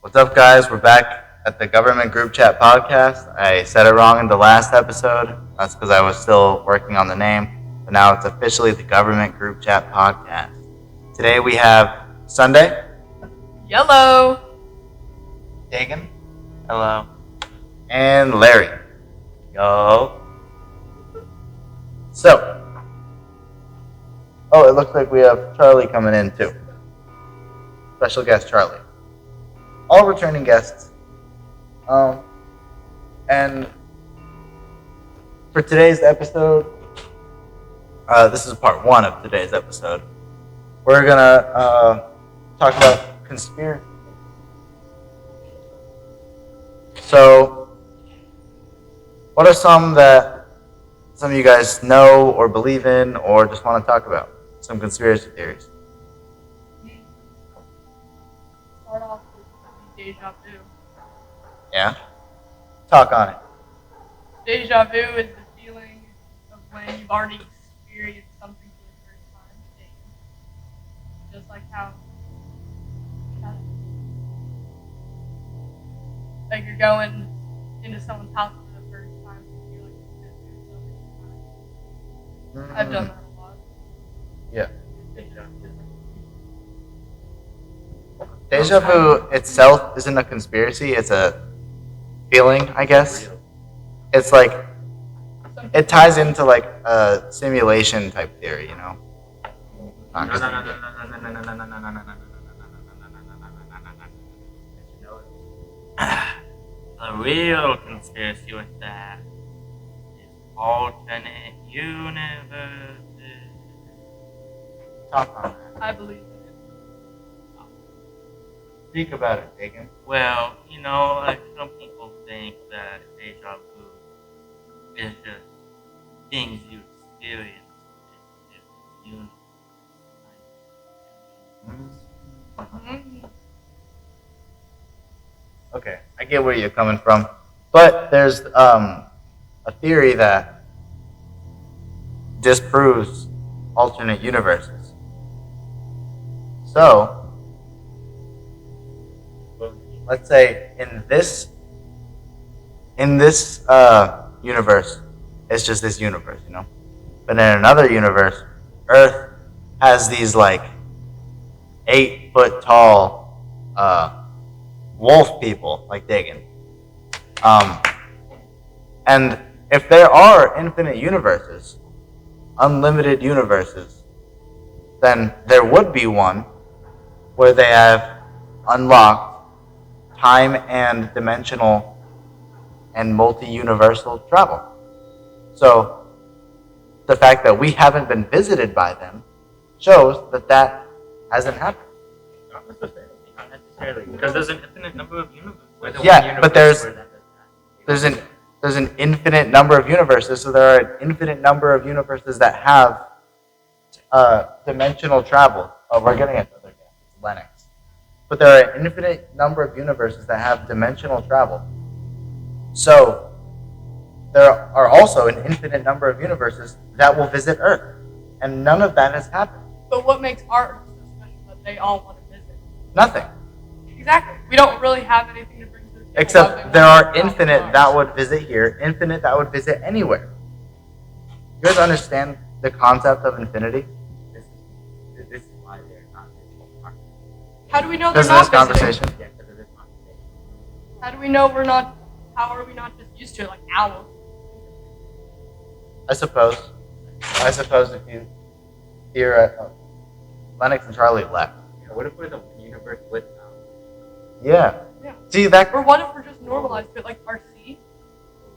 What's up, guys? We're back at the Government Group Chat podcast. I said it wrong in the last episode. That's because I was still working on the name. But now it's officially the Government Group Chat podcast. Today we have Sunday, Yellow. Dagan, hello, and Larry. Yo. So, it looks like we have Charlie coming in too. Special guest Charlie. All returning guests. And for today's episode, this is part one of today's episode. We're gonna talk about conspiracy. So, what are some that some of you guys know or believe in or just want to talk about? Some conspiracy theories. Start off with deja vu. Yeah? Talk on it. Deja vu is the feeling of when you've already experienced something for the first time. Just like how like you're going into someone's house for the first time and you feel like you've been there so many times. I've done that a lot. Yeah. Deja vu itself isn't a conspiracy, it's a feeling, I guess. It's like, it ties into like a simulation type theory, you know? The real conspiracy with that is alternate universes. Talk on it. I believe in it. Speak about it, Dagan. Well, like some people think that deja vu is just things you experience in different universes. Okay, I get where you're coming from. But there's a theory that disproves alternate universes. So, let's say in this universe, it's just this universe, you know? But in another universe, Earth has these like 8-foot tall wolf people, like Dagan. And if there are infinite universes, unlimited universes, then there would be one where they have unlocked time and dimensional and multi-universal travel. So the fact that we haven't been visited by them shows that that hasn't happened. Not necessarily. Because there's an infinite number of universes. Yeah, but there's an infinite number of universes, so there are an infinite number of universes that have dimensional travel. Oh, we're getting another guess. It's Lennox. But there are an infinite number of universes that have dimensional travel. So there are also an infinite number of universes that will visit Earth. And none of that has happened. But what makes our Earth so special that they all want to visit? Nothing. Exactly. We don't really have anything to bring to the table. Except there are infinite that would visit here, infinite that would visit anywhere. You guys understand the concept of infinity? This is why they're not visiting. How do we know they're Because of this not visiting? conversation? Yeah, because of this conversation. How do we know we're not? How are we not just used to it, like owls? I suppose if you hear Lennox and Charlie left. Yeah, what if we're the universe with now? Yeah. Yeah. See that? Or what if we're just normalized to it, like our sea?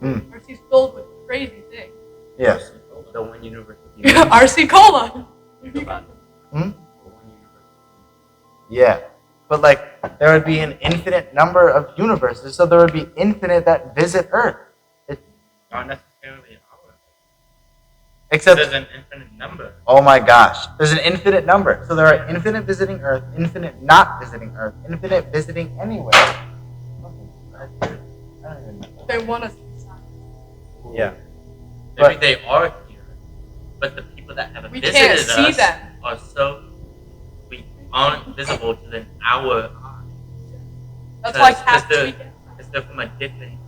Mm. Our sea's filled with crazy things. Yes. The one universe with you. RC Cola. Hmm? The one universe. Yeah. But like there would be an infinite number of universes, so there would be infinite that visit Earth. Not necessarily ours. Except There's an infinite number. oh my gosh, there's an infinite number. So there are infinite visiting Earth, infinite not visiting Earth, infinite visiting anywhere. I don't even know. They want us inside. Yeah. Maybe But- they are here, but the people that have We visited can't see us them. are so we aren't visible to our eyes. That's like half the, the weekend. because they're from a different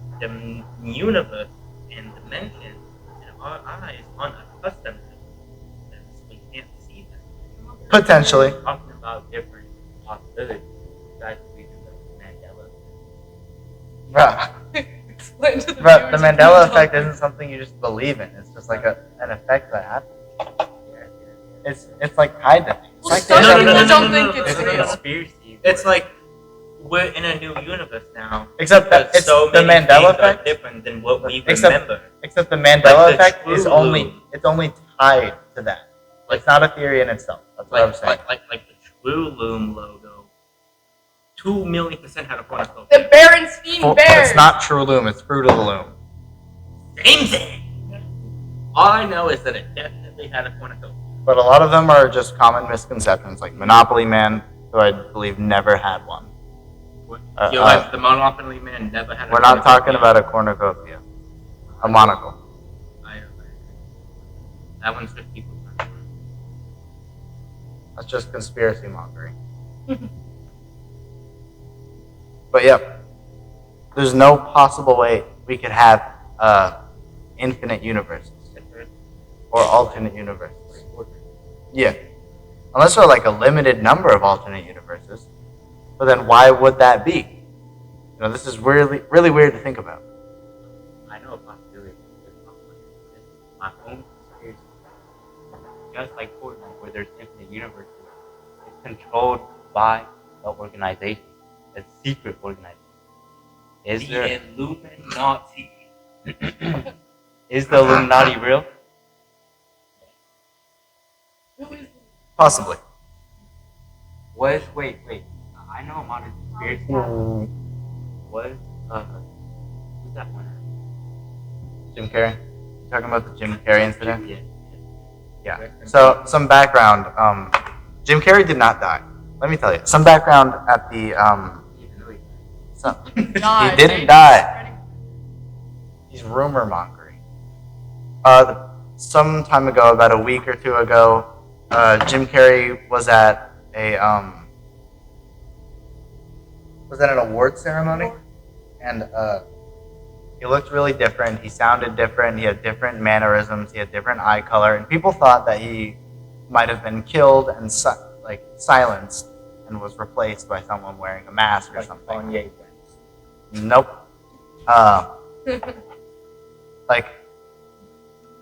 universe and dimension, and our eyes aren't accustomed to them, so we can't see them. Potentially. We're talking about different possibilities. That's the reason the Mandela effect. Bruh. Explain to the Bruh, viewers the if Mandela you effect don't. isn't something you just believe in. It's just like an effect that happens. It's like tied to things. Well, It's some like people there's don't a- think it's It's a real. conspiracy. It's like we're in a new universe now. Except that Because it's so the many Mandela things are effect. different than what we Except- remember. Except the Mandela Like the effect is true only loom. it's only tied to that. It's not a theory in itself. That's what I'm saying. Like the True Loom logo. 2,000,000% had a cornerstone. The Berenstein But Bears. it's not True Loom. It's Fruit of the Loom. Same thing. All I know is that it definitely had a cornerstone. But a lot of them are just common misconceptions, like Monopoly Man, who I believe never had one. The Monopoly Man never had a We're not talking cornucopia. about a cornucopia, a monocle. That one's just people. That's just conspiracy mongering. But yeah, there's no possible way we could have infinite universes or alternate universes. Yeah, unless there are like a limited number of alternate universes. But then why would that be? You know, this is really, really weird to think about. I know a possibility. My own conspiracy. Just like Fortnite, where there's infinite universes, it's controlled by the organization, a secret organization. Is The there? Illuminati. Is the Illuminati real? Who is Possibly. Wait. I know I'm on a conspiracy. Was who's that one? Jim Carrey. You talking about the Jim Carrey incident? Yeah. Yeah. So some background. Jim Carrey did not die. Let me tell you. Some background at the. God, He didn't they- die. He's rumor mongering. Some time ago, about a week or two ago, Jim Carrey was at an award ceremony, and he looked really different. He sounded different. He had different mannerisms. He had different eye color, and people thought that he might have been killed and silenced and was replaced by someone wearing a mask or something. Nope. Like,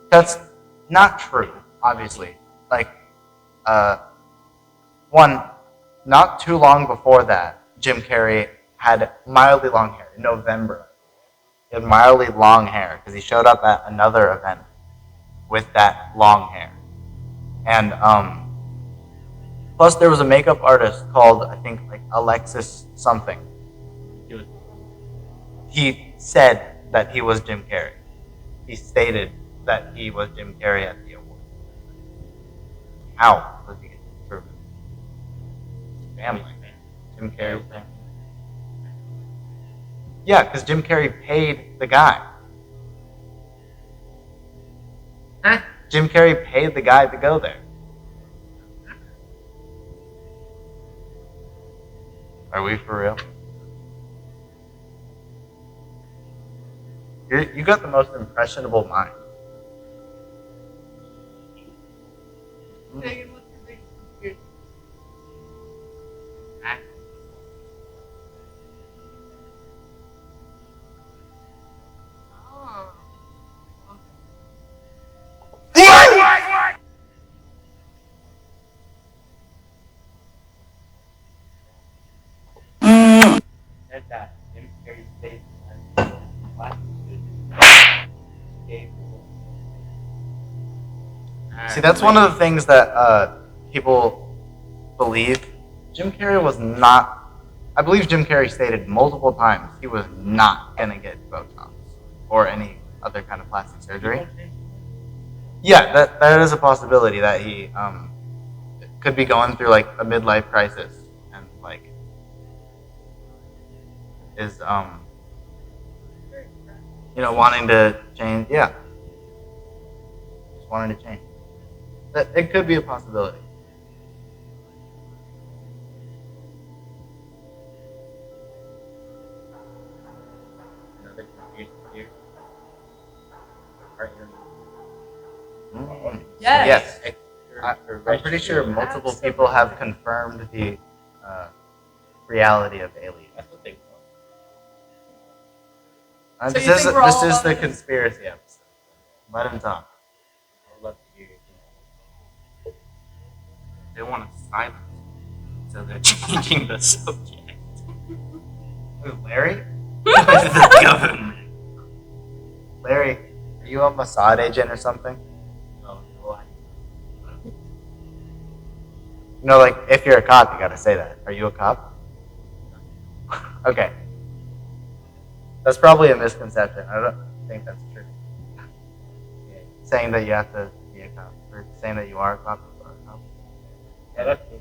that's not true, obviously. Like, one, not too long before that, Jim Carrey had mildly long hair in November. He had mildly long hair because he showed up at another event with that long hair. And plus there was a makeup artist called, I think, like Alexis something. He said that he was Jim Carrey. He stated that he was Jim Carrey at the award. How was he proven? Family. Jim Carrey. Yeah, because Jim Carrey paid the guy. Huh? Jim Carrey paid the guy to go there. Are we for real? You got the most impressionable mind. Megan, what's your biggest conspiracy? Oh. Said that Jim Carrey's face has plastic surgery. See, that's one of the things that people believe. Jim Carrey was not. I believe Jim Carrey stated multiple times he was not gonna get Botox or any other kind of plastic surgery. Yeah, that is a possibility that he could be going through like a midlife crisis and like is wanting to change. Yeah, just wanting to change. That it could be a possibility. conspiracy theories are aliens. Yes. Yes. I'm pretty sure multiple people have confirmed the reality of aliens. That's what they want. And So you think we're this all is on the this? conspiracy episode. Let him talk. I would love to hear it. They want to silence us, so they're changing the subject. Who, Larry? The government. Larry, are you a Mossad agent or something? No, no, I. You know, like, if you're a cop, you gotta say that. Are you a cop? Okay. That's probably a misconception. I don't think that's true. Saying that you have to be a cop, or saying that you are a cop, you are a cop. Yeah, that's true.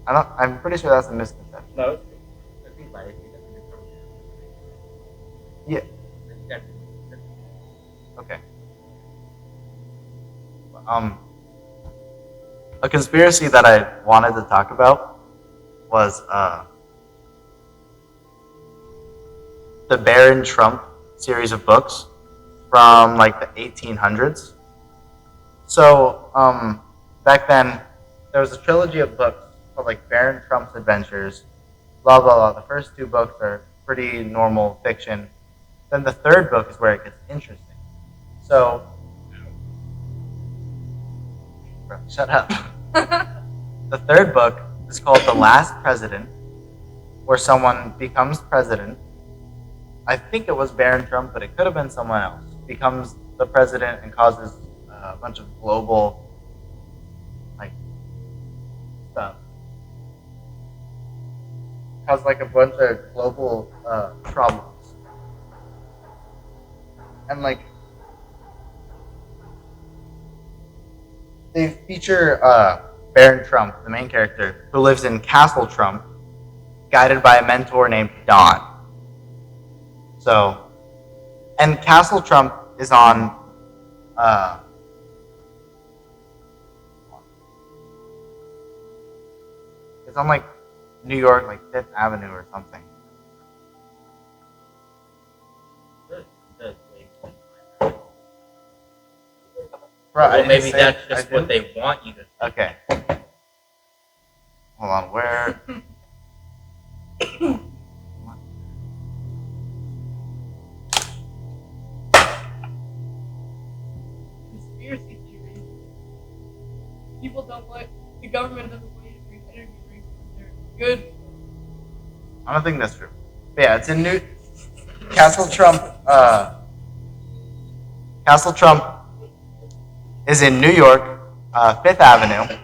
I'm pretty sure that's a misconception. No, it's true. I think like, it doesn't make sense. Yeah. It's definitely- Okay. A conspiracy that I wanted to talk about was the Baron Trump series of books from like the 1800s. So back then, there was a trilogy of books called like Baron Trump's Adventures, blah blah blah. The first two books are pretty normal fiction. Then the third book is where it gets interesting. So, bro, shut up. The third book is called The Last President, where someone becomes president. I think it was Baron Trump, but it could have been someone else. Becomes the president and causes a bunch of global, like, stuff. Causes like a bunch of global problems. And like, they feature Baron Trump, the main character, who lives in Castle Trump, guided by a mentor named Don. So, and Castle Trump is on it's on like New York, like Fifth Avenue or something. Bro, I Well, didn't maybe say- that's I just what didn't- they want you to. Okay. Hold on, where? Conspiracy theories. People don't want the government doesn't want you to drink energy drinks because they're good. I don't think that's true. But yeah, it's in New Castle Trump. Castle Trump is in New York, Fifth Avenue.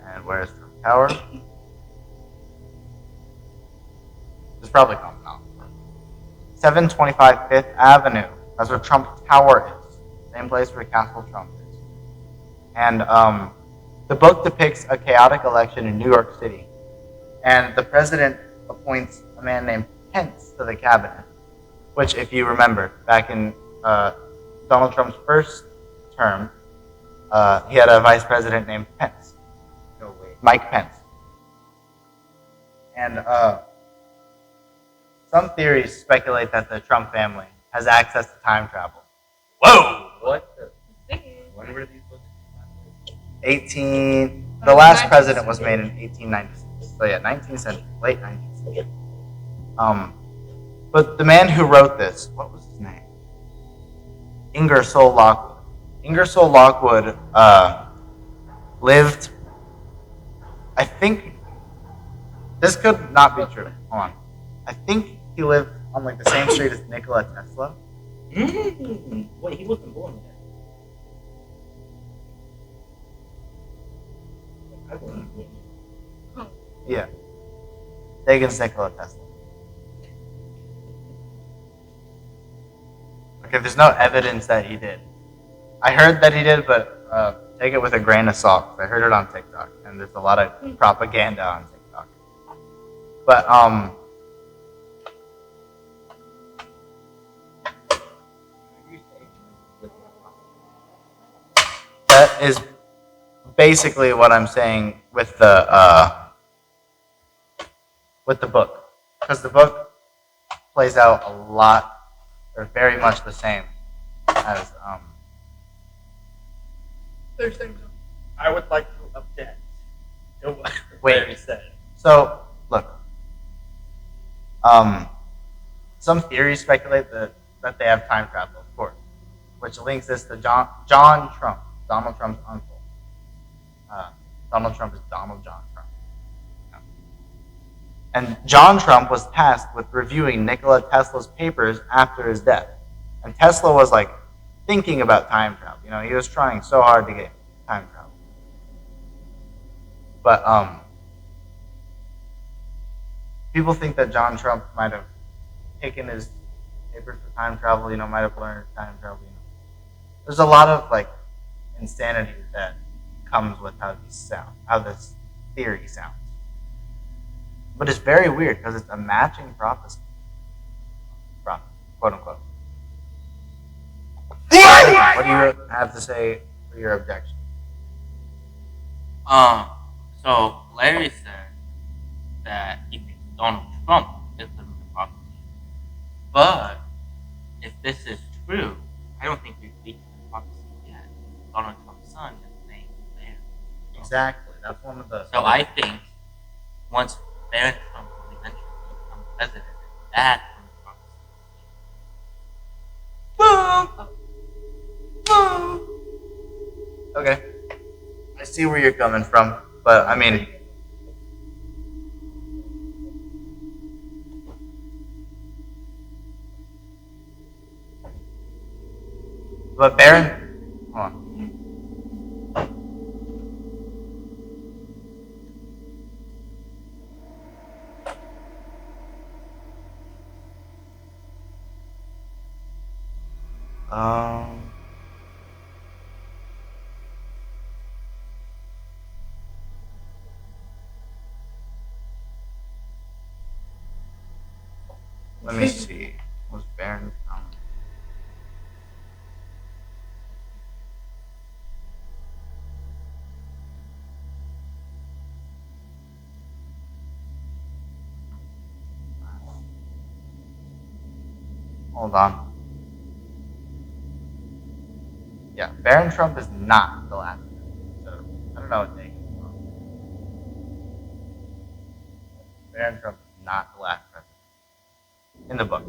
And where's Trump Tower? It's probably coming out. 725 Fifth Avenue. That's where Trump Tower is. Same place where Castle Trump is. And the book depicts a chaotic election in New York City. And the president appoints a man named Pence to the cabinet. Which, if you remember, back in Donald Trump's first term, he had a vice president named Pence. No way. Mike Pence. And some theories speculate that the Trump family has access to time travel. Whoa! What the? Thinking. When were these books? The last president was made in 1896. So yeah, 19th century, late 19th century. But the man who wrote this, what was his name? Ingersoll Lockwood. Ingersoll Lockwood lived, I think, this could not be true. Hold on. I think he lived on like the same street as Nikola Tesla. Wait, he wasn't born there. I wasn't born there. Yeah. Sagan's Nikola Tesla. Okay, there's no evidence that he did. I heard that he did, but take it with a grain of salt. I heard it on TikTok, and there's a lot of propaganda on TikTok. But that is basically what I'm saying with the book, because the book plays out a lot are very much the same as There's things. I would like to object to what Wait. Larry said. So, look. Some theories speculate that they have time travel, of course, which links this to John Trump, Donald Trump's uncle. Donald Trump is Donald John Trump. And John Trump was tasked with reviewing Nikola Tesla's papers after his death. And Tesla was like thinking about time travel. You know, he was trying so hard to get time travel. But people think that John Trump might have taken his papers for time travel, you know, might have learned time travel, you know. There's a lot of like insanity that comes with how these sound, how this theory sounds. But it's very weird because it's a matching prophecy. Quote unquote. What do you have to say for your objection? So Larry said that he thinks Donald Trump is living the prophecy. But if this is true, I don't think we've reached the prophecy yet. Donald Trump's son is named Larry. Exactly. That's one of the. So I think once Barron Trump will eventually become president, that's when the prophecy will be. Boom! Boom! Okay. I see where you're coming from, but I mean. But Barron. Hold on. Um. Let me see. Was Baron found? Hold on. Yeah, Baron Trump is not the last. So I don't know what day he's from. Baron Trump is not the last president in the book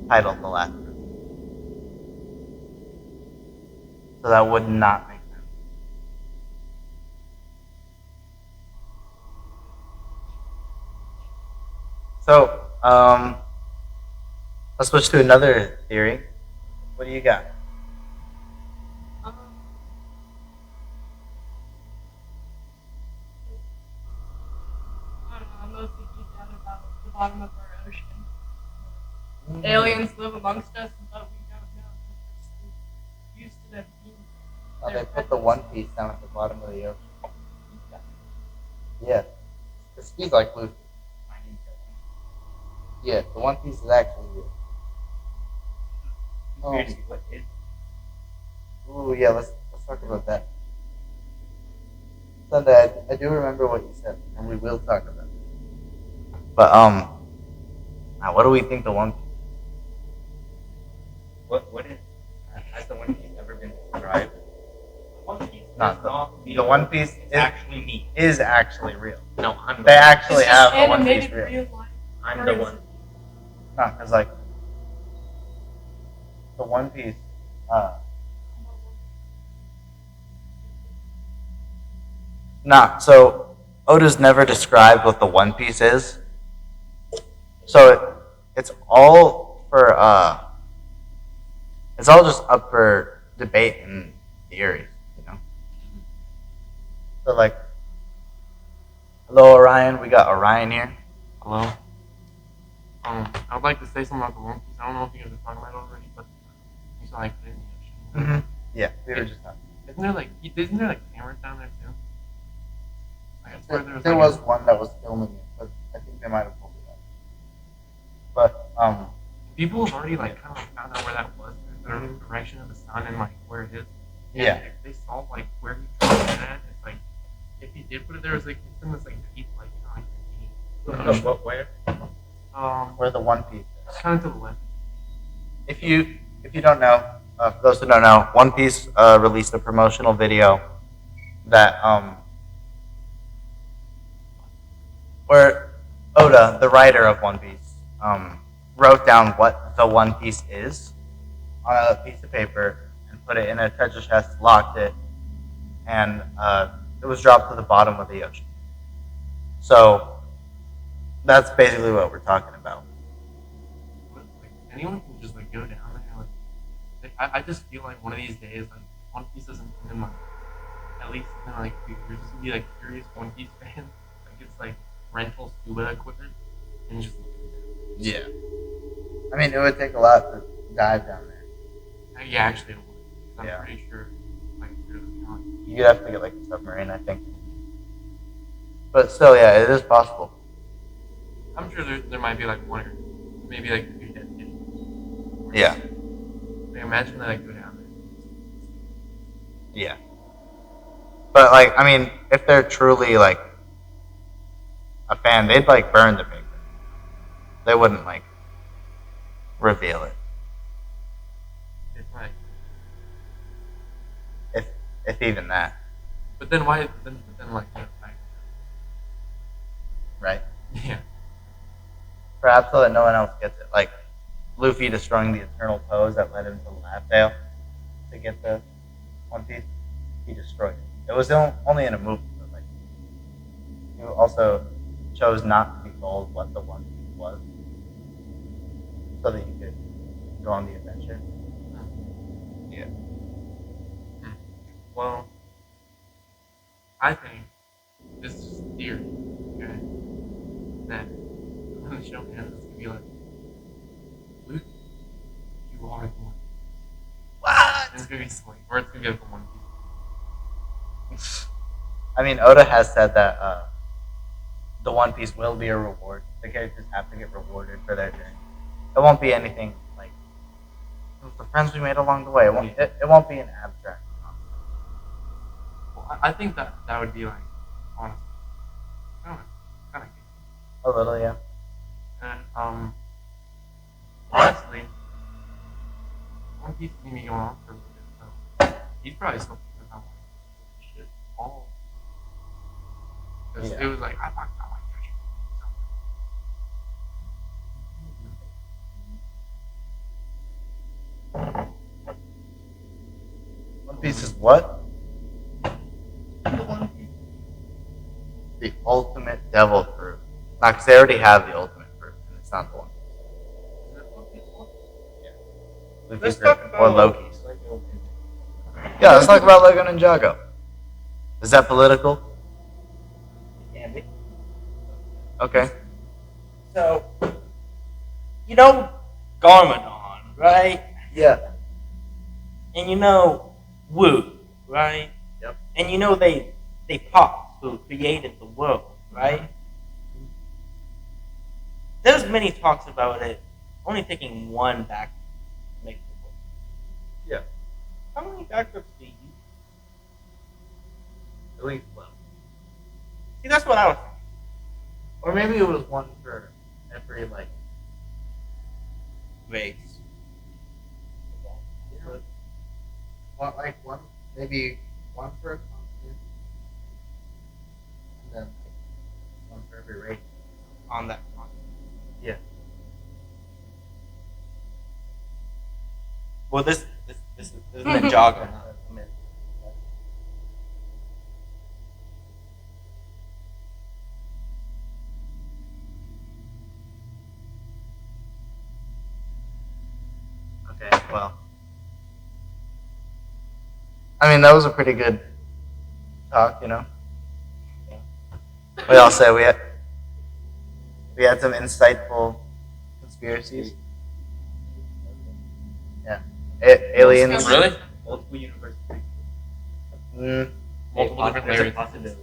titled "The Last President." So that would not make sense. So let's switch to another theory. What do you got? I don't know, I'm mostly geeked out about the bottom of our ocean. Aliens live amongst us, but we don't know because we're used to them being Oh, there. they put the One Piece down at the bottom of the ocean. Yeah. He's like Luffy. Yeah, the One Piece is actually real. Conspiracy, what is? Ooh, yeah, let's talk about that. Sunday, I do remember what you said, and we will talk about it. But now what do we think the One Piece? What is? Has the One Piece ever been described? One Piece No, is not the One Piece It's actually me. is actually real. No, I'm the They one. actually It's just have the One Piece animated real. real life. I'm the one. No, because like the One Piece. So Oda's never described what the One Piece is. So it's all for it's all just up for debate and theories, you know. So like, hello Orion, we got Orion here. Hello. I'd like to say something about the One Piece. I don't know if you guys are talking about it already, but you saw like put it in the ocean. Mm-hmm. Yeah, we were just talking. Isn't there like cameras down there too? Like, I swear There like was one that was filming it, but I think they might have pulled it up. But people have already like kind of like found out where that was, the direction of the sun and like where it is. yeah. If they saw like where he put it at, it's like if he did put it there, it's like it's in this like deep like What? Where? Where the One Piece is. kind of to the left. if you don't know, for those who don't know, One Piece released a promotional video that where Oda, the writer of One Piece, wrote down what the One Piece is on a piece of paper and put it in a treasure chest, locked it, and it was dropped to the bottom of the ocean. So that's basically what we're talking about. Like, anyone can just like go down there. Like I just feel like one of these days, like One Piece doesn't come in like at least in like you're just gonna be like curious One Piece fan. Like it's like rental scuba equipment and just Yeah. I mean, it would take a lot to dive down there. yeah, actually it would. I'm Yeah. pretty sure like there's talent. You'd have to get like a submarine, I think. But still, yeah, it is possible. I'm sure there might be like one or maybe like two dead fish. Yeah. Like imagine that I go down Yeah. But like, I mean, if they're truly like a fan, they'd like burn the paper. They wouldn't like reveal it, there. It's like if even that, but then why then like right? yeah. Perhaps so that no one else gets it. Like Luffy destroying the Eternal Pose that led him to Laugh Tale to get the One Piece. He destroyed it. It was only in a movie, but like he also chose not to be told what the One Piece was, so that you could go on the adventure. Yeah. Well, I think this is theory, okay? That when the show ends, it's gonna be like, Luke, you are the one. What? And it's gonna be sweet, or it's gonna be like the One Piece. I mean, Oda has said that the One Piece will be a reward. The characters have to get rewarded for their journey. It won't be anything like the friends we made along the way. It won't be an abstract. Well, I think that would be like, honestly, I don't know, kind of good. A little, yeah. And honestly, One Piece is gonna be going on for a little bit, so he's probably still thinking about like shit all. Because Yeah. it was like I thought I like that shit. One Piece is what? The One Piece. The ultimate devil fruit. Not because they already have the ultimate fruit, and it's not the one. Luffy's Let's fruit, talk or about Loki's. Yeah, let's talk about Lego Ninjago. Is that political? Can be. Okay. So, you know Garmadon, right? Yeah. And you know Wu, right? Yep. And you know they Pops who created the world, right? There's many talks about it only taking one back to make the world. Yeah. How many backups do you use? At least 12. See, that's what I was thinking. Or maybe it was one for every, like, Race. like one, maybe one for a continent, and then like, one for every race. On that continent. Yeah. Well, this is Ninjago. Huh? Okay, well. I mean, that was a pretty good talk, you know? We all said we had some insightful conspiracies. Yeah. Aliens. Really? Multiple universes. Mm, Multiple different layers.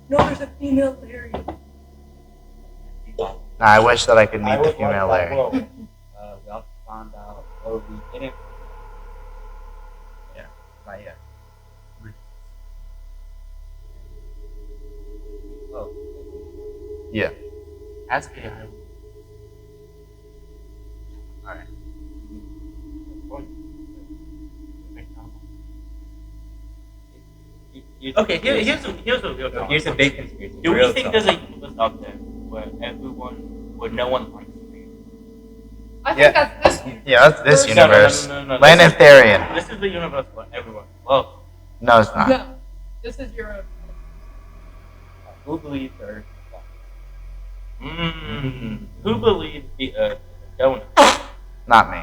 No, there's a female Larry. nah, I wish that I could meet I the would female like that. Larry. Well, we also found out what we didn't. Not yet. Oh, Yeah. Ask AI. Alright. Okay, here's a real Here's a big conspiracy. Do we Real think talk. there's a universe out there where no one participates? I think Yeah. that's this year. Yeah, that's this No, universe. No. Planetarian. This is the universe for everyone. Well, No, it's not. No, this is your own. who believes the Earth is flat? Who believes the Earth is a donut? Not me.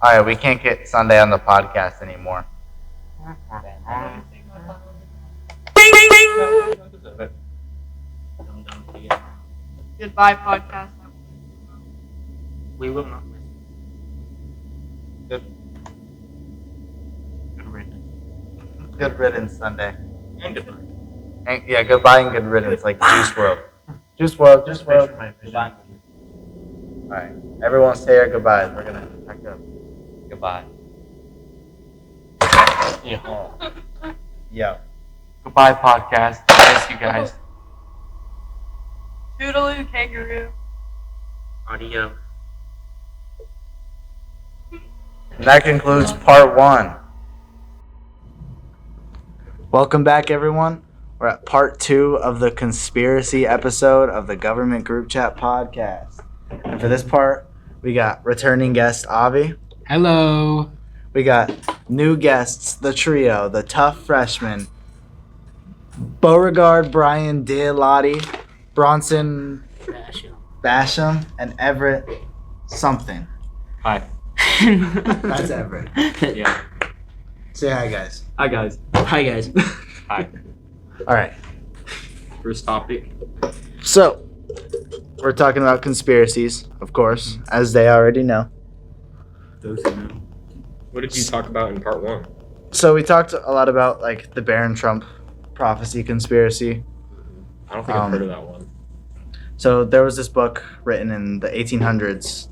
All right, we can't get Sunday on the podcast anymore. Goodbye, podcast. We will not miss Good, Good riddance. good riddance, Sunday. And goodbye. And, yeah, goodbye and good riddance, like Juice World. Juice World, Juice World. My vision. Goodbye. All right, everyone say our goodbyes. We're gonna pack up. Goodbye. Yeah. Yo. Goodbye, podcast. Miss you guys. Toodaloo, kangaroo. Audio. And that concludes part 1. Welcome back, everyone. We're at part 2 of the conspiracy episode of the Government Group Chat podcast. And for this part, we got returning guest Avi. Hello. We got new guests, the trio, the tough freshmen, Beauregard Brian Dialotti, Bronson Basham, and Everett something. Hi. That's Everett. Yeah. Say hi, guys. Hi guys. Hi guys. Hi. All right. First topic. So, we're talking about conspiracies, of course, as they already know. Those who know. What did you talk about in part 1? So, we talked a lot about like the Barron Trump prophecy conspiracy. I don't think I've heard of that one. So, there was this book written in the 1800s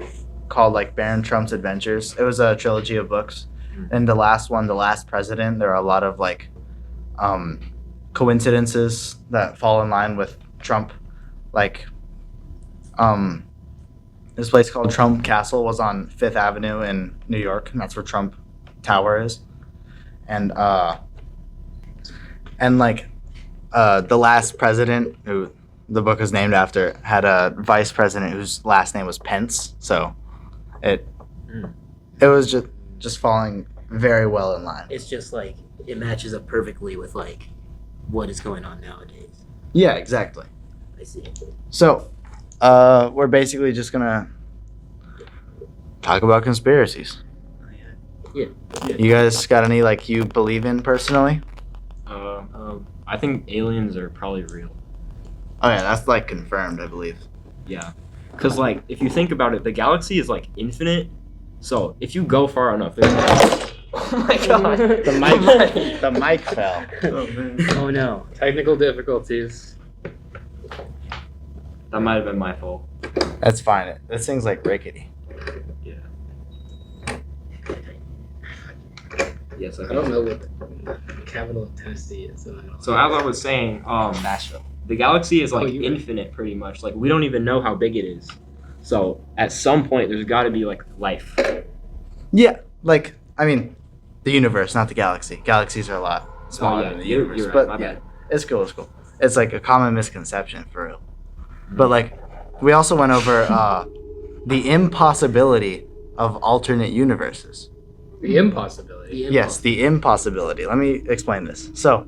called like Barron Trump's Adventures. It was a trilogy of books. And the last one, The Last President, there are a lot of like coincidences that fall in line with Trump. Like this place called Trump Castle was on Fifth Avenue in New York, and that's where Trump Tower is. And like the last president, who the book is named after, had a vice president whose last name was Pence. So it was just falling very well in line. It's just like it matches up perfectly with like what is going on nowadays. Yeah, exactly. I see. So, we're basically just gonna talk about conspiracies. Yeah. You guys got any like you believe in personally? I think aliens are probably real. Oh yeah, that's like confirmed, I believe. Yeah. Cause like if you think about it, the galaxy is like infinite. So if you go far enough, there's Oh my god. The mic fell. Oh no. Technical difficulties. that might have been my fault. That's fine. This thing's like rickety. Yeah. Yes, I don't know what the capital of Tennessee is. So, So as I was saying, Nashville. the galaxy is like you were- infinite pretty much. Like we don't even know how big it is. So at some point there's gotta be like life. Yeah, like I mean, the universe, not the galaxy. Galaxies are a lot smaller yeah, than the you're- universe. you're right, But my yeah, bad. it's cool. It's cool. It's like a common misconception for real. But like, we also went over the impossibility of alternate universes. the impossibility. Yes, the impossibility. Let me explain this. So,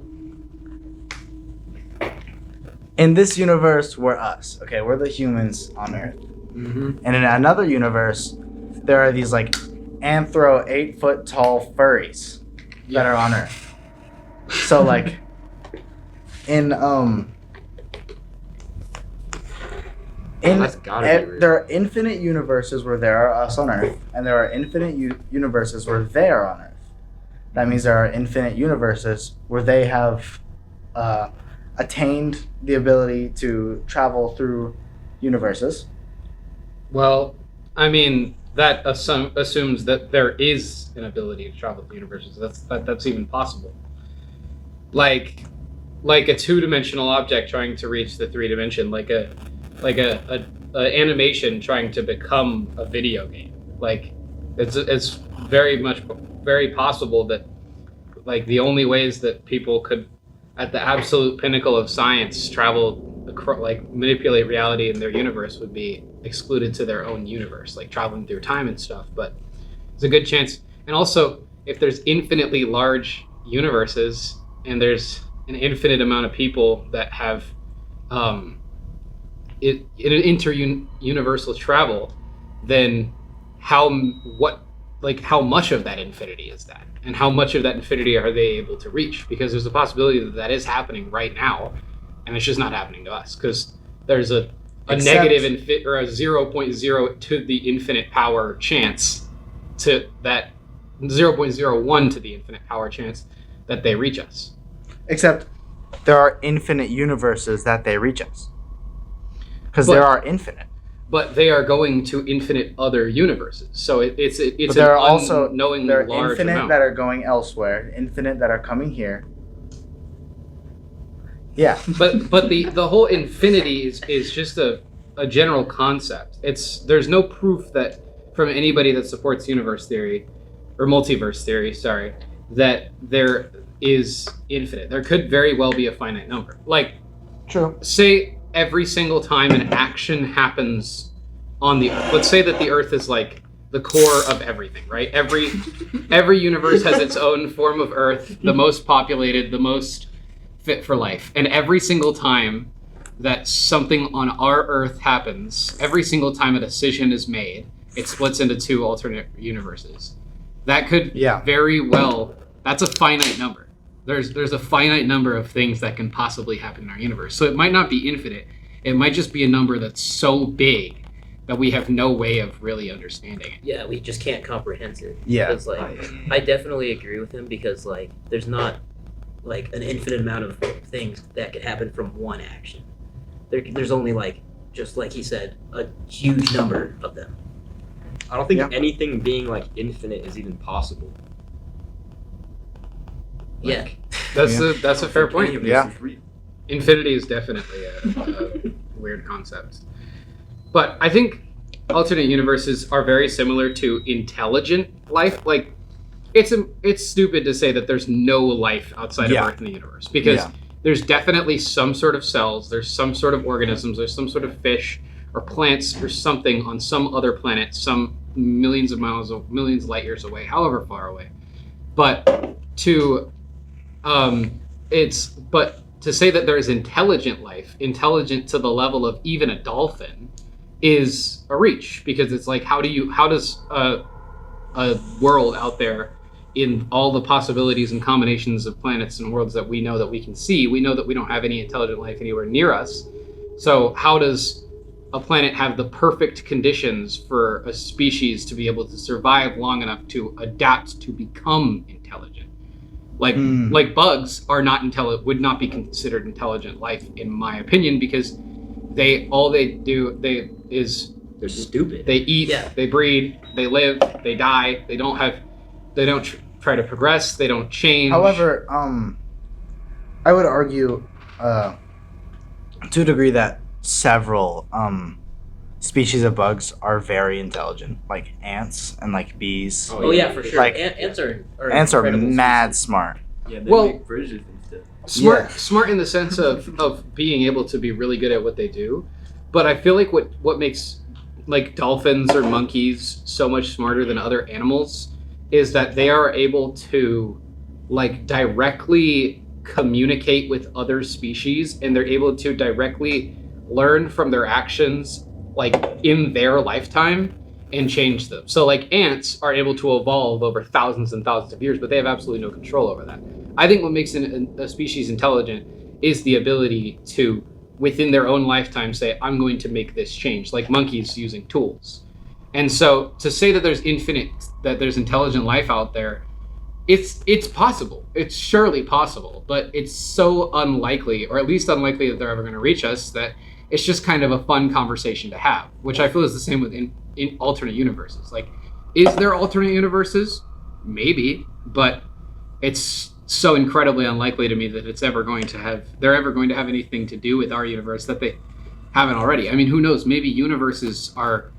in this universe, we're us. Okay, we're the humans on Earth. Mm-hmm. And in another universe, there are these like anthro 8-foot tall furries that are on Earth. So like, in That's gotta be real. there are infinite universes where there are us on Earth, and there are infinite universes where they are on Earth. That means there are infinite universes where they have attained the ability to travel through universes. Well, I mean that assumes that there is an ability to travel through universes. That's even possible. Like a two-dimensional object trying to reach the three-dimension, like a animation trying to become a video game. Like, it's very possible that like the only ways that people could, at the absolute pinnacle of science, travel like manipulate reality in their universe would be excluded to their own universe, like traveling through time and stuff. But there's a good chance, and also if there's infinitely large universes and there's an infinite amount of people that have in an inter-universal travel, then how much of that infinity is that, and how much of that infinity are they able to reach? Because there's a possibility that that is happening right now, and it's just not happening to us because there's a negative or a 0.0 to the infinite power chance to that 0.01 to the infinite power chance that they reach us. Except there are infinite universes that they reach us. Because there are infinite. But they are going to infinite other universes. So it's but there an are also unknowingly there are large infinite amount. that are going elsewhere, infinite that are coming here. Yeah. But the whole infinity is just a general concept. There's no proof that from anybody that supports universe theory or multiverse theory, sorry, that there is infinite. There could very well be a finite number. Like, True. say every single time an action happens on the Earth. Let's say that the Earth is like the core of everything, right? Every universe has its own form of Earth, the most populated, the most fit for life. And every single time that something on our Earth happens, every single time a decision is made, it splits into two alternate universes. That could very well, that's a finite number. There's a finite number of things that can possibly happen in our universe. So it might not be infinite. It might just be a number that's so big that we have no way of really understanding it. Yeah, we just can't comprehend it. Yeah. Because, like, I definitely agree with him because, like, there's not, like, an infinite amount of things that could happen from one action. There's only, like, just like he said, a huge number of them. I don't think anything being like infinite is even possible. Yeah. That's a fair point. Yeah. Infinity is definitely a weird concept. But I think alternate universes are very similar to intelligent life. Like, it's stupid to say that there's no life outside of Earth in the universe, because there's definitely some sort of cells, there's some sort of organisms, there's some sort of fish or plants or something on some other planet, some millions light years away, however far away. But to say that there is intelligent life, intelligent to the level of even a dolphin, is a reach, because it's like, how does a world out there in all the possibilities and combinations of planets and worlds that we know that we can see, we know that we don't have any intelligent life anywhere near us. So how does a planet have the perfect conditions for a species to be able to survive long enough to adapt to become intelligent? Like bugs are not would not be considered intelligent life, in my opinion, because they're stupid. They eat, they breed, they live, they die. They don't try to progress. They don't change. However, I would argue to a degree that several species of bugs are very intelligent, like ants and like bees. Oh yeah, for sure. Like, ants are incredible mad smart. Yeah, they Well, make bridges and stuff. Smart in the sense of being able to be really good at what they do. But I feel like what makes like dolphins or monkeys so much smarter than other animals is that they are able to like directly communicate with other species, and they're able to directly learn from their actions like in their lifetime and change them. So like ants are able to evolve over thousands and thousands of years, but they have absolutely no control over that. I think what makes a species intelligent is the ability to, within their own lifetime, say, I'm going to make this change, like monkeys using tools. And so to say that there's intelligent life out there, it's possible. It's surely possible, but it's so unlikely, or at least unlikely that they're ever going to reach us, that it's just kind of a fun conversation to have, which I feel is the same with in alternate universes. Like, is there alternate universes? Maybe, but it's so incredibly unlikely to me that they're ever going to have anything to do with our universe that they haven't already. I mean, who knows? Maybe universes are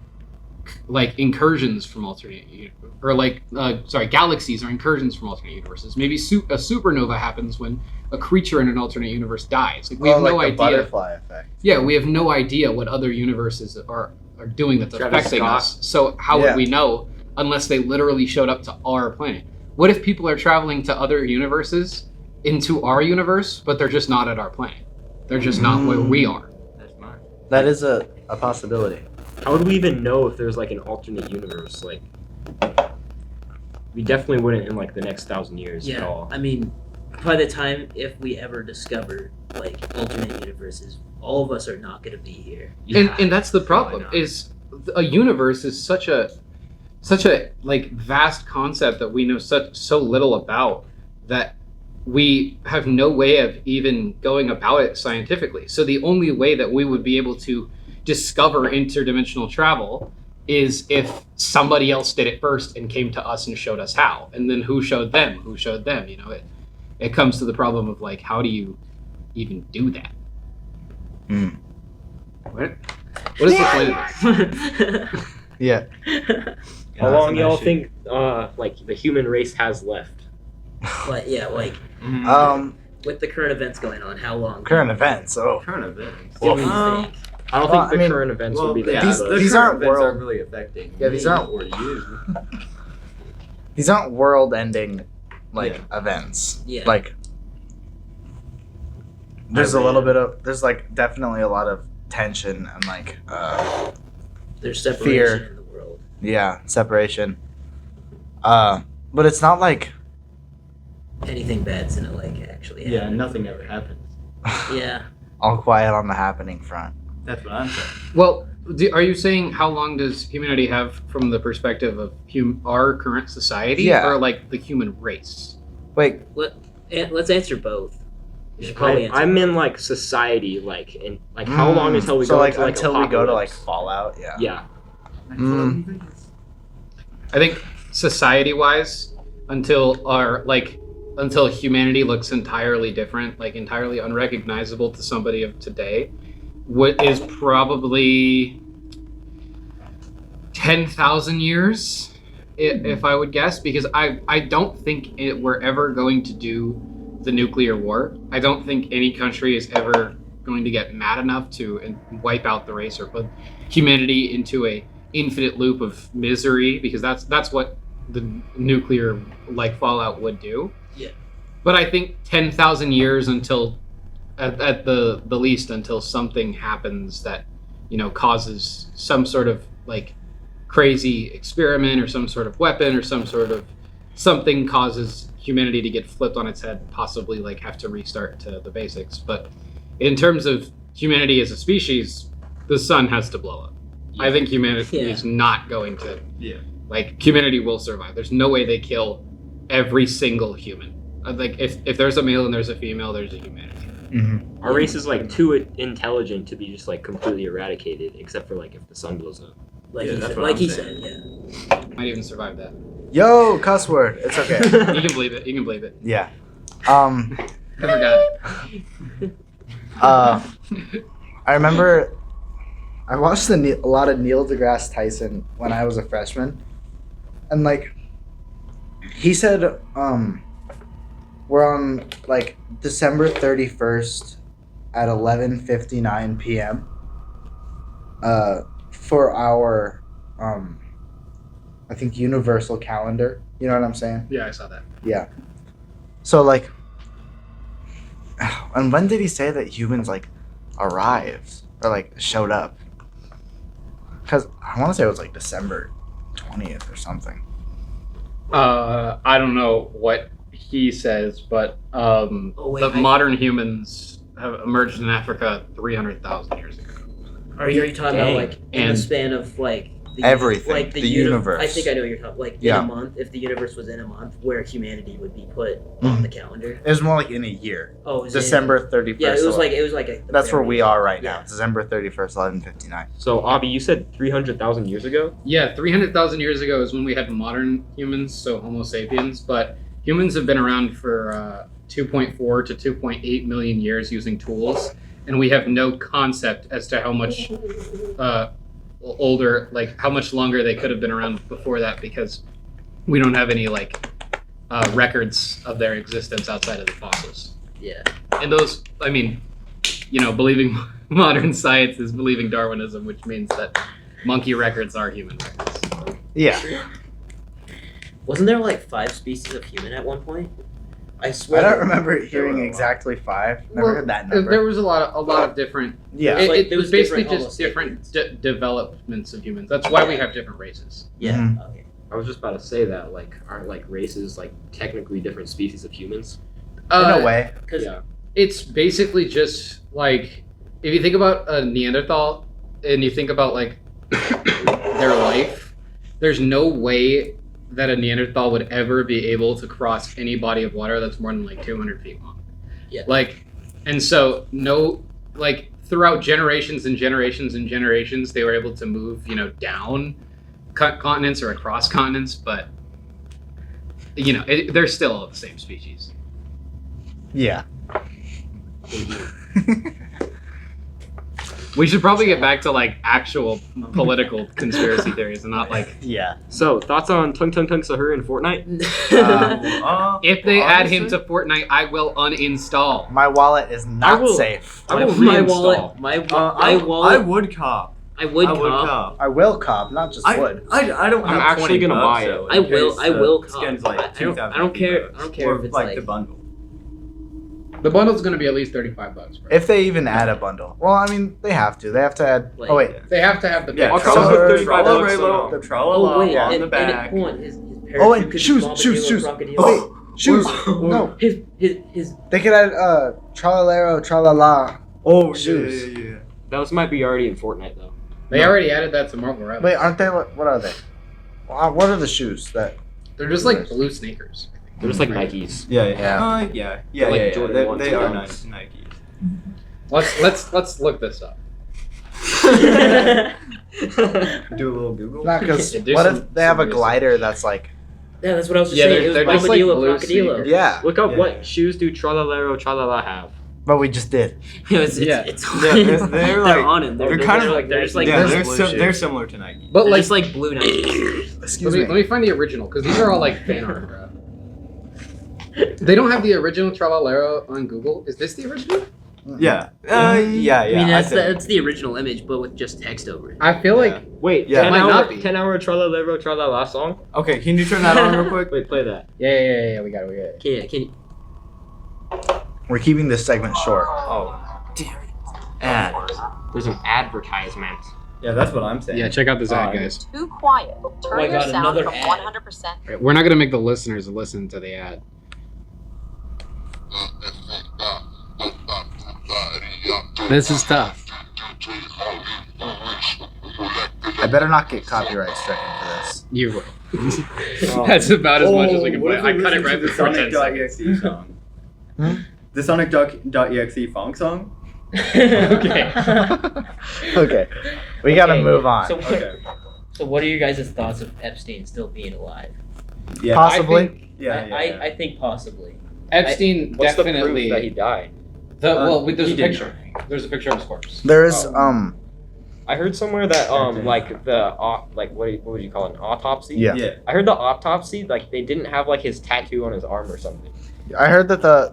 like incursions from alternate or like galaxies are incursions from alternate universes. Maybe a supernova happens when a creature in an alternate universe dies. Like we have no the idea. butterfly effect. Yeah, we have no idea what other universes are doing that's Travis affecting Scott. us. So how would we know unless they literally showed up to our planet? What if people are traveling to other universes into our universe, but they're just not at our planet? They're just not where we are. That's mine. That is a possibility. How would we even know if there's like an alternate universe? Like, we definitely wouldn't in like the next 1,000 years at Yeah, all. I mean, by the time if we ever discover like alternate universes, all of us are not going to be here. And that's the problem not? is a universe is such a like vast concept that we know so little about that we have no way of even going about it scientifically. So the only way that we would be able to discover interdimensional travel is if somebody else did it first and came to us and showed us how. And then who showed them? Who showed them? You know, it comes to the problem of like, how do you even do that? What is the point of this? Yeah. How long y'all think like the human race has left? But yeah, like with the current events going on, how long? Current events. Oh. Current events. do we think? I don't Well, think the I mean, current events would be that. these- but- the these current aren't events world- aren't really affecting Yeah, these me aren't- or you. These aren't world-ending like Yeah. events. Yeah. Like there's a little bit of there's like definitely a lot of tension and like There's separation fear. in the world. separation. But it's not like Anything bad's gonna like actually Yeah, happen. nothing ever happens. Yeah. all quiet on the happening front. That's what I'm saying. Well, are you saying how long does humanity have from the perspective of our current society, Yeah. or like the human race? Wait, Let's answer both. You should probably answer I'm in both. like society, like in like how long until we so go like to, like, until we go to like apocalypse? Fallout? Yeah. Yeah. I think society-wise, until humanity looks entirely different, like entirely unrecognizable to somebody of today, what is probably 10,000 years, if I would guess, because I don't think we're ever going to do the nuclear war. I don't think any country is ever going to get mad enough to wipe out the race or put humanity into a infinite loop of misery, because that's what the nuclear like fallout would do. Yeah. But I think 10,000 years until at the least until something happens that, you know, causes some sort of like crazy experiment or some sort of weapon or some sort of something causes humanity to get flipped on its head, possibly like have to restart to the basics. But in terms of humanity as a species, the sun has to blow up. I think humanity is not going to. Yeah. Like humanity will survive. There's no way they kill every single human. Like if there's a male and there's a female, there's a humanity. Mm-hmm. Our race is like too intelligent to be just like completely eradicated, except for like if the sun blows up. Like Yeah, he that's said, what like I'm he saying. said, yeah. Might even survive that. Yo, cuss word. It's okay. You can believe it. You can believe it. Yeah. I forgot. I remember I watched a lot of Neil deGrasse Tyson when I was a freshman, and like he said, we're on like December 31st at 11:59 p.m. For our I think universal calendar. You know what I'm saying? Yeah, I saw that. Yeah. So like, and when did he say that humans like arrived or like showed up? Because I want to say it was like December 20th or something. I don't know what he says, but the modern humans have emerged in Africa 300,000 years ago. Are you talking about Dang. like in the And- span of like Everything, like the uni- universe. I think I know what you're talking. Like Yeah. in a month, if the universe was in a month, where humanity would be put Mhm. on the calendar. It was more like in a year. Oh, it was in- December 31st. Yeah, it was like a, That's where we are right Yeah. now. December 31st, 11:59. So Avi, you said 300,000 years ago? Yeah, 300,000 years ago is when we had modern humans, so Homo sapiens. But humans have been around for 2.4 to 2.8 million years using tools, and we have no concept as to how much older, like how much longer they could have been around before that, because we don't have any like records of their existence outside of the fossils. Yeah. And those, I mean, believing modern science is believing Darwinism, which means that monkey records are human records. Yeah. Wasn't there like 5 species of human at one point? I I swear. don't remember there hearing were a lot. exactly 5. Never Well, heard that number. There was a lot of different. Yeah. It- It there was was basically different just Homo different sapiens. developments of humans. That's why we have different races. Yeah. Mhm. Okay. I was just about to say that, like, aren't like races like technically different species of humans? In a way. Because Yeah. It's basically just like if you think about a Neanderthal and you think about like their life, there's no way that a Neanderthal would ever be able to cross any body of water that's more than like 200 feet long. Yeah. Like, and so throughout generations and generations and generations, they were able to move, down continents or across continents, but they're still all the same species. Yeah. We should probably get back to like actual political conspiracy theories and not like Yeah. So, thoughts on Tung Tung Tung Sahur in Fortnite? if they add him to Fortnite, I will uninstall. My wallet is not will- safe. I will my reinstall. wallet. My I wallet. would cop. I would I would cop. cop. I will cop, not just would. I don't I'm have actually 20 gonna bucks, buy it. though, I in will- case I the will cop. skin's like I don't 2,000 care. bucks. I don't care Or if it's like like- the bundle. The bundle's gonna be at least $35, bro. If they even add a bundle. Well, I mean, they have to. They have to add. Like- Oh, wait. They have to have the Yeah, picture. I'll come up with 35 Tralla bucks, Raylo, so- the Tralla Oh wait, on and, the back. hold on, his parachute Oh, and could shoes, bombardeo shoes, a shoes. crocodile. Oh, wait. Shoes. Or- No. His They could add Tralalero, Tralala. Oh, Shoes. yeah. Those might be already in Fortnite though. They already added that to Marvel Rivals. Wait, aren't they? What are they? What are the shoes that? They're just like blue sneakers. They're just like Nikes. Yeah, Yeah. yeah. Like Jordan They, ones they are and nice ones. Nikes. Let's look this up. Do a little Google. Not because Yeah, do what some- if they have a some glider that's like? Yeah, that's what I was just Yeah, saying. It was they're just like Bombadillo blue Crocodilo. sneakers. Yeah, Look up Yeah. what shoes do Tralalero Tralala have. but we just did. It's Yeah. Yeah, they're like on it. they're kind of like they're just like yeah, there's they're, blue shoes. they're similar to Nike. But they're like, just like blue Nikes. Excuse let me find the original because these are all like fan art, bro. They don't have the original Tralalero on Google. Is this the original? Yeah. Yeah. I mean, I think. that's the original image, but with just text over it. I feel like Yeah. Wait, Yeah. 10 Might hour, not be. 10 hour Tralalero Tralala song? Okay, can you turn that on real quick? Wait, play that. yeah, we got it. Can you? We're keeping this segment short. Oh, damn it. Ad. There's an advertisement. Yeah, that's what I'm saying. Yeah, check out this ad, Alright. guys. Too quiet. Turn my your God, sound another from ad. 100%. We're not gonna make the listeners listen to the ad. This is tough. I better not get copyright stricken for this. You will. That's about as much as we can what play. if I we cut it listen right to the before 10 seconds. Sonic.exe song? Hmm? The Sonic.exe funk song? Okay. Okay, we gotta Okay, move on. So, Okay. so what are your guys' thoughts of Epstein still being alive? Yeah. Possibly. I think Yeah. I think possibly. Epstein What's the definitely. proof that he died? There's he a didn't. picture. There's a picture of his corpse. There is I heard somewhere that like the like what would you call it, an autopsy? Yeah. Yeah. I heard the autopsy like they didn't have like his tattoo on his arm or something. I heard that the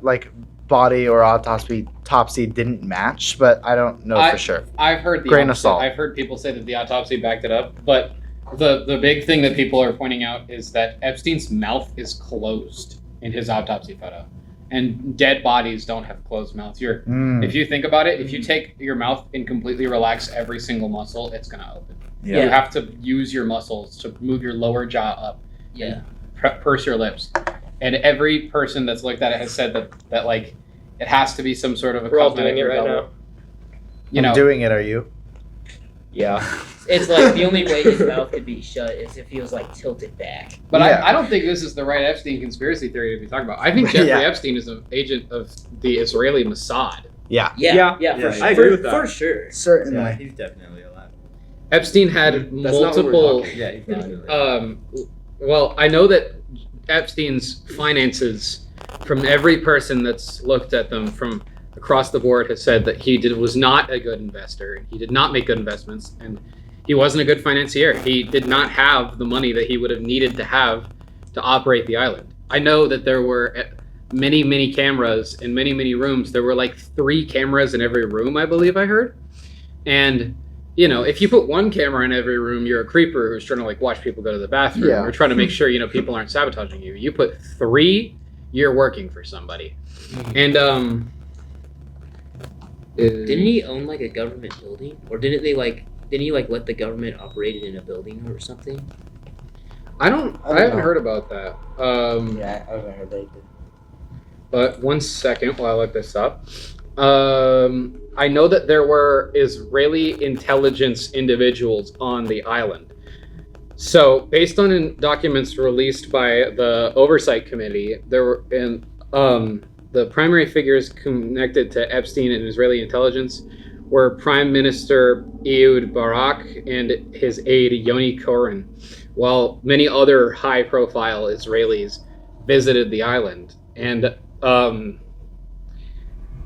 body or autopsy didn't match, but I don't know for sure. I've heard the Grain of opposite. salt. I've heard people say that the autopsy backed it up, but the big thing that people are pointing out is that Epstein's mouth is closed in his autopsy photo, and dead bodies don't have closed mouths. If you think about it, if you take your mouth and completely relax every single muscle, it's gonna open. Yeah. You have to use your muscles to move your lower jaw up, Yeah. purse your lips, and every person that's looked at it has said that like it has to be some sort of a We're all cosmetic doing it right develop- now. You know, I'm doing it. Are you? Yeah. It's like the only way his mouth could be shut is if he was like tilted back. but Yeah. I don't think this is the right Epstein conspiracy theory to be talking about. I think Jeffrey Yeah. Epstein is an agent of the Israeli Mossad. Yeah. Yeah, Yeah, for, I agree with that. for sure. Certainly. Yeah, he's definitely alive. Epstein had That's not what we're multiple. talking Yeah, he's definitely alive. Well, I know that Epstein's finances, from every person that's looked at them from across the board, has said that he was not a good investor. He did not make good investments, and He wasn't a good financier. He did not have the money that he would have needed to have to operate the island. I know that there were many, many cameras in many, many rooms. There were like 3 cameras in every room, I believe I heard. And, you know, if you put 1 camera in every room, you're a creeper who's trying to like watch people go to the bathroom Yeah. or trying to make sure, you know, people aren't sabotaging you. You put 3, you're working for somebody. And, Didn't he own like a government building, or didn't he like let the government operate it in a building or something? I don't haven't know. heard about that. Yeah, I haven't heard they did. But 1 second while I look this up. I know that there were Israeli intelligence individuals on the island. So, based on documents released by the Oversight Committee, there were the primary figures connected to Epstein and Israeli intelligence were Prime Minister Ehud Barak and his aide Yoni Koren, while many other high-profile Israelis visited the island. And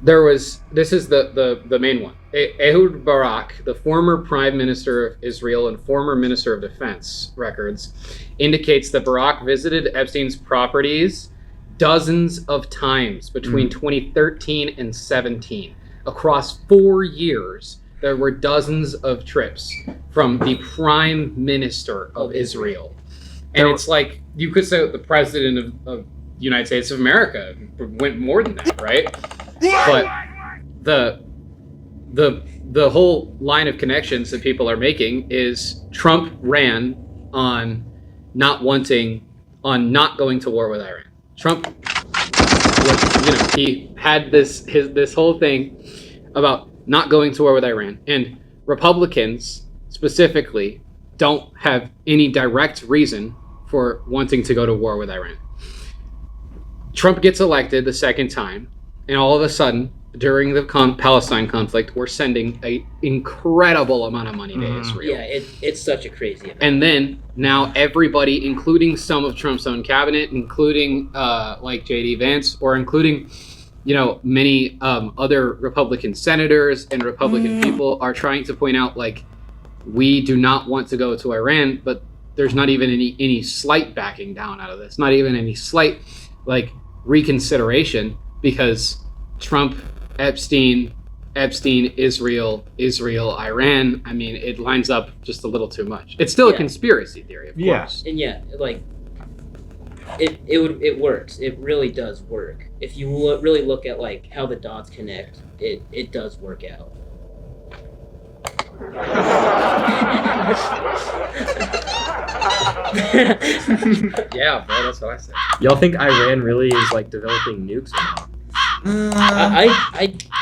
this is the main one. Ehud Barak, the former Prime Minister of Israel and former Minister of Defense records, indicates that Barak visited Epstein's properties dozens of times between 2013 and 17. Across 4 years, there were dozens of trips from the Prime Minister of Israel. And it's like, you could say that the President of the United States of America went more than that, right? But the whole line of connections that people are making is Trump ran on not going to war with Iran. Trump, he had this whole thing about not going to war with Iran, and Republicans specifically don't have any direct reason for wanting to go to war with Iran. Trump gets elected the second time, and all of a sudden, during the Palestine conflict, we're sending an incredible amount of money to Israel. Yeah, it's such a crazy event. And then now everybody, including some of Trump's own cabinet, including like J.D. Vance, or including, you know, many other Republican senators and Republican people, are trying to point out, like, we do not want to go to Iran, but there's not even any slight backing down out of this, not even any slight like reconsideration, because Trump, Epstein, Israel, Iran. I mean, it lines up just a little too much. It's still a conspiracy theory, of course. And it works. It really does work. If you really look at like how the dots connect, it does work out. Yeah, bro, that's what I said. Y'all think Iran really is like developing nukes or not?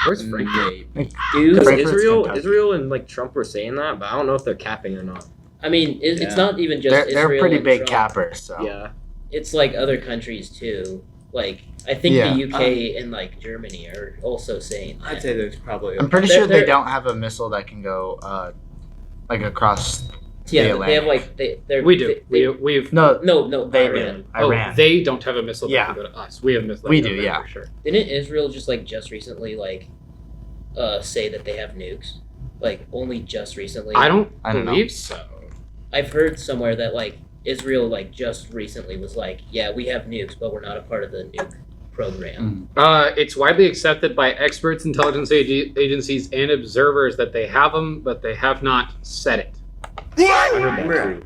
Where's Frank? Because Frankfurt's Kentucky. Israel and like Trump were saying that, but I don't know if they're capping or not. I mean, it's not even just They're Israel pretty and big Trump. cappers, so. Yeah. It's like other countries too. Like I think Yeah. the UK and like Germany are also saying that. I'd say there's probably. I'm pretty They're- sure they they're- don't have a missile that can go like across. Yeah, the they have Atlantic. like they're We do. They, We've no, they Iran. do. Iran. Oh, they don't have a missile that Yeah. can go to us. We have missiles. We that do, can go yeah. for sure. Didn't Israel just recently say that they have nukes? Like only just recently. I don't I don't know. believe so. I've heard somewhere that like Israel like just recently was like, yeah, we have nukes, but we're not a part of the nuke program. It's widely accepted by experts, intelligence agencies, and observers that they have them, but they have not said it. I heard that too.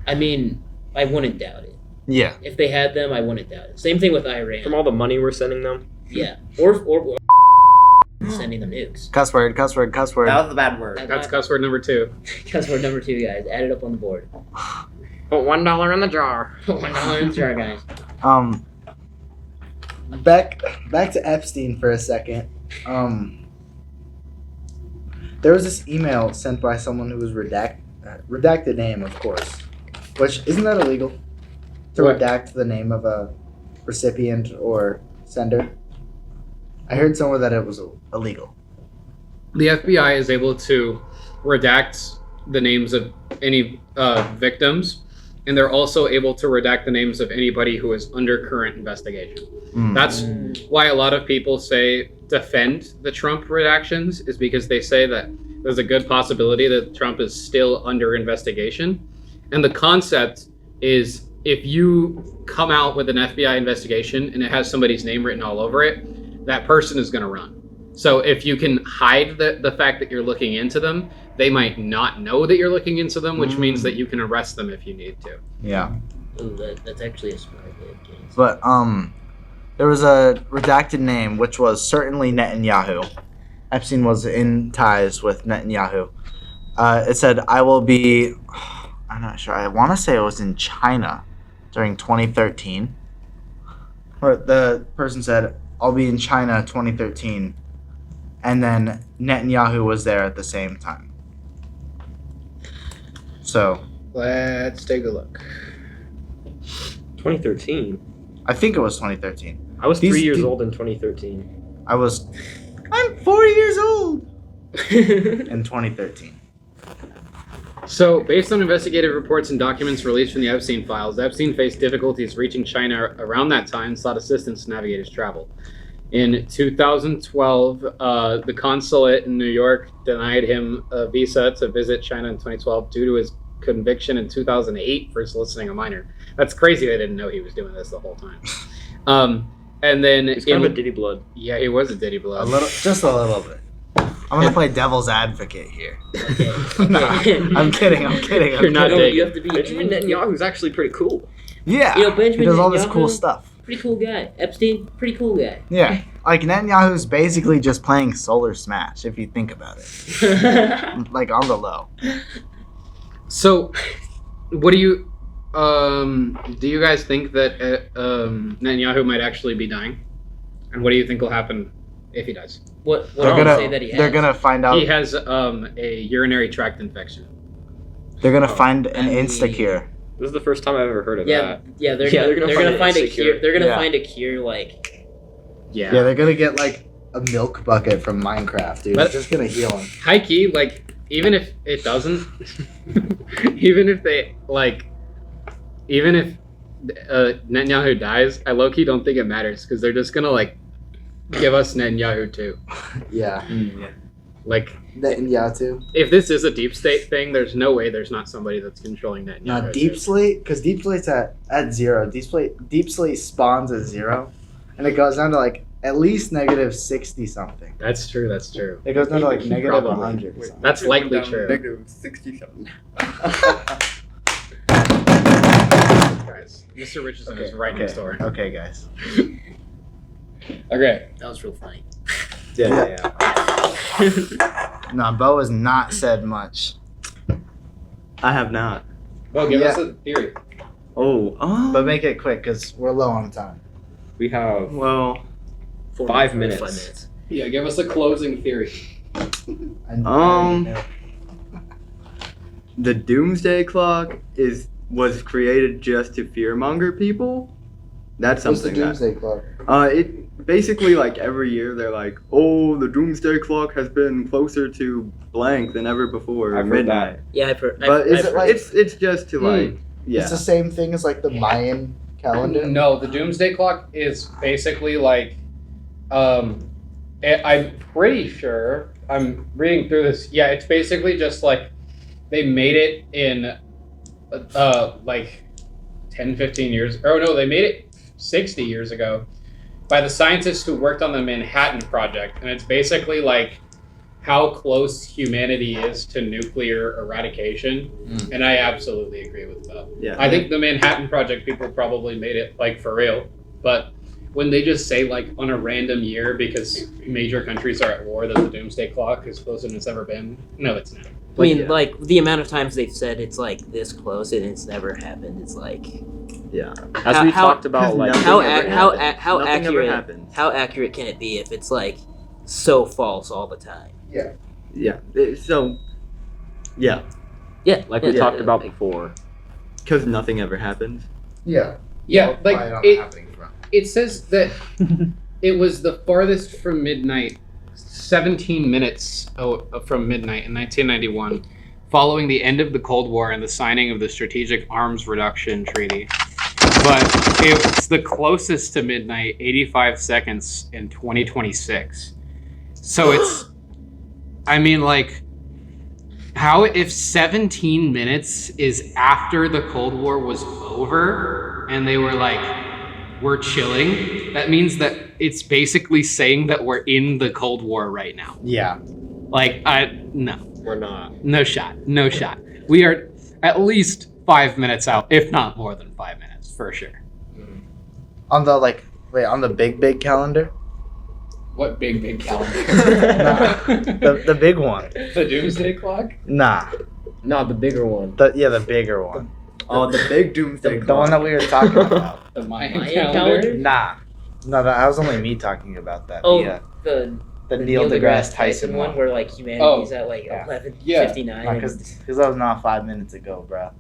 I mean, I wouldn't doubt it. Yeah. If they had them, I wouldn't doubt it. Same thing with Iran. From all the money we're sending them. Yeah, or sending them nukes. Cuss word, cuss word, cuss word. That was a bad word. That's cuss word number 2. Because we're number 2, guys. Add it up on the board. Put $1 in the jar. $1 in the jar, guys. Back to Epstein for a second. There was this email sent by someone who was redacted name, of course. Which isn't that illegal? To What? redact the name of a recipient or sender. I heard somewhere that it was illegal. The FBI is able to redact the names of any victims, and they're also able to redact the names of anybody who is under current investigation. That's why a lot of people defend the Trump redactions, is because they say that there's a good possibility that Trump is still under investigation. And the concept is if you come out with an FBI investigation and it has somebody's name written all over it, that person is going to run. So if you can hide the fact that you're looking into them, they might not know that you're looking into them, which means that you can arrest them if you need to. Yeah. Ooh, that's actually a smart way of getting. But there was a redacted name which was certainly Netanyahu. Epstein was in ties with Netanyahu. It said, "I will be." I'm not sure. I want to say it was in China during 2013. Or the person said, "I'll be in China 2013," and then Netanyahu was there at the same time. So Let's take a look. 2013. I think it was 2013. I was These 3 years du- old in 2013. I'm 4 years old in 2013. So, based on investigative reports and documents released from the Epstein files, Epstein faced difficulties reaching China around that time and sought assistance to navigate his travel. In 2012, the consulate in New York denied him a visa to visit China in 2012 due to his conviction in 2008 for soliciting a minor. That's crazy. They didn't know he was doing this the whole time. And then He's kind of a Diddy blood. Yeah, he was a Diddy blood. Just a little bit. I'm gonna play devil's advocate here. Okay. Nah, I'm kidding. You're not No, digging. you have to be. Benjamin Netanyahu's actually pretty cool. Yeah, You know, Benjamin he does all this Netanyahu- cool stuff. Pretty cool guy. Epstein, pretty cool guy. Yeah, like Netanyahu's basically just playing Solar Smash if you think about it, like on the low. So, what do you guys think that Netanyahu might actually be dying? And what do you think will happen if he dies? What They're I gonna say that he has. they're gonna find out. He has a urinary tract infection. They're gonna find an insta cure. This is the first time I've ever heard of Yeah, that. yeah, they're Yeah, gonna find a insecure. cure. They're gonna Yeah. find a cure like Yeah. Yeah, they're gonna get like a milk bucket from Minecraft, dude. But- It's just gonna heal him. High key, like, even if it doesn't, even if they, like, even if Netanyahu dies, I low key don't think it matters because they're just gonna, like, give us Netanyahu too. Yeah. Like, Netanyahu. if this is a deep state thing, there's no way there's not somebody that's controlling Netanyahu. No, Deep Slate, because Deep Slate's at 0. Deep Slate spawns at 0, and it goes down to like at least negative 60 something. That's true. That's true. It goes down to like negative Probably. 100. or something. That's likely Down true. Negative 67. Guys, Mr. Richardson Okay, is right okay. next door. Okay, guys. Okay. that was real funny. Yeah. No, Bo has not said much. I have not. Well, give Yeah. us a theory. Oh, But make it quick because we're low on time. We have well, 5 minutes. Yeah, give us a closing theory. the Doomsday Clock was created just to fearmonger people. That's What's the something that Doomsday Clock? it basically like every year they're like, oh, the Doomsday Clock has been closer to blank than ever before. I've heard midnight. Yeah, I've heard. But is I've it heard- like- It's just to like yeah. It's the same thing as like the Mayan calendar. No, the Doomsday Clock is basically like, I'm pretty sure, I'm reading through this, yeah, it's basically just like, they made it in, like, 10, 15 years, oh no, they made it 60 years ago by the scientists who worked on the Manhattan Project, and it's basically like how close humanity is to nuclear eradication, and I absolutely agree with that. Yeah. I think the Manhattan Project people probably made it like for real, but when they just say like on a random year because major countries are at war that the Doomsday Clock is closer than it's ever been, no, it's not. I mean, yeah. like the amount of times they've said it's like this close and it's never happened. It's like Yeah. As we talked about, like, nothing how ever how happens. how Nothing ever accurate happens. how accurate can it be if it's like so false all the time? Yeah. So yeah, Yeah, like we yeah, talked yeah, about like- before. because nothing ever happens. Yeah. Yeah, like it, happening from. it says that it was the farthest from midnight, 17 minutes from midnight in 1991, following the end of the Cold War and the signing of the Strategic Arms Reduction Treaty. But it's the closest to midnight, 85 seconds in 2026. So it's, I mean, like, How if 17 minutes is after the Cold War was over and they were like, we're chilling, that means that it's basically saying that we're in the Cold War right now. Yeah. Like, no. We're not. No shot. No shot. We are at least 5 minutes out, if not more than 5 minutes, for sure. On the on the big calendar? What big calendar? Nah. The big one. The Doomsday Clock? Nah. No, the bigger one. The bigger one. Oh, the big doomsday The one that we were talking about. The Mayan Mayan calendar? calendar? Nah. No, that was only me talking about that. Oh, The the Neil deGrasse Tyson one. where like humanity's at like Yeah. 11:59. Because that was not 5 minutes ago, bro.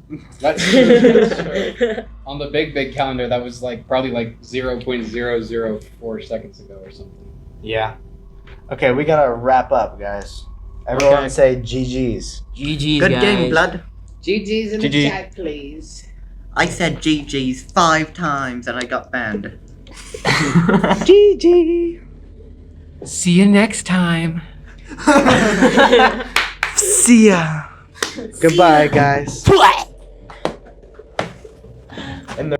That's true. On the big calendar, that was like probably like 0.004 seconds ago or something. Yeah. Okay, we gotta wrap up, guys. Everyone Okay. say GG's. GG's, Good guys. game, blood. GG's in GG. the chat, please. I said GG's 5 times and I got banned. GG. See you next time. See ya. Goodbye, guys. In the